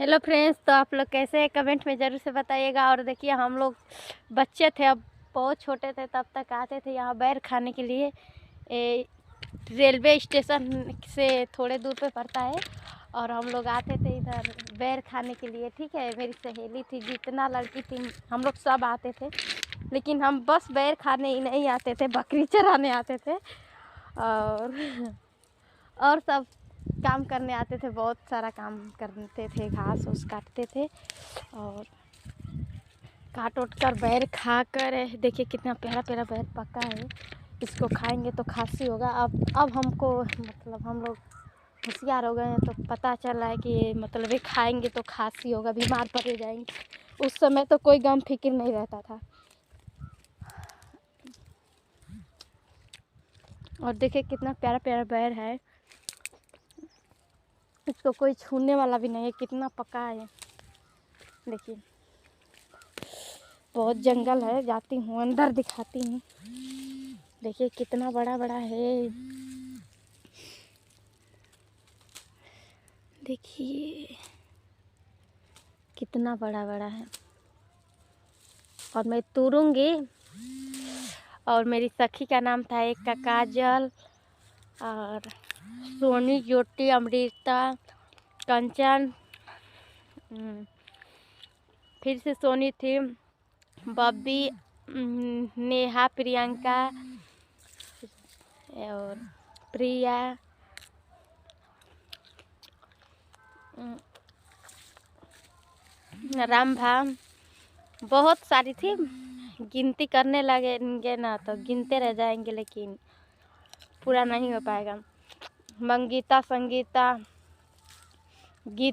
Hello friends, तो आप लोग कैसे हैं कमेंट में ज़रूर से बताइएगा। और देखिए, हम लोग बच्चे थे, अब बहुत छोटे थे, तब तक आते थे यहाँ बैर खाने के लिए। रेलवे स्टेशन से थोड़े दूर पे पड़ता है और हम लोग आते थे इधर बैर खाने के लिए। ठीक है, मेरी सहेली थी, जितना लड़की थी हम लोग सब आते थे, लेकिन हम बस बैर खाने ही नहीं आते थे, बकरी चराने आते थे और सब काम करने आते थे। बहुत सारा काम करते थे, घास उस काटते थे और काट उट कर बैर खा कर देखिए कितना प्यारा प्यारा बैर पका है। इसको खाएंगे तो खांसी होगा। अब हमको मतलब हम लोग होशियार हो गए हैं, तो पता चल रहा है कि ये मतलब ये खाएंगे तो खांसी होगा, बीमार पड़ जाएंगे। उस समय तो कोई गम फिक्र नहीं रहता था। और देखिए कितना प्यारा प्यारा बैर है, इसको कोई छूने वाला भी नहीं है। कितना पका है देखिए, बहुत जंगल है। जाती हूँ अंदर, दिखाती हूँ। देखिए कितना बड़ा बड़ा है, देखिए कितना बड़ा बड़ा है। और मैं तोड़ूंगी। और मेरी सखी का नाम था, एक का काजल और सोनी, ज्योति, अमृता, कंचन, फिर से सोनी थी, बब्बी, नेहा, प्रियंका और प्रिया, रामभा, बहुत सारी थी। गिनती करने लगेंगे ना तो गिनते रह जाएंगे, लेकिन पूरा नहीं हो पाएगा। मंगीता, संगीता, गीत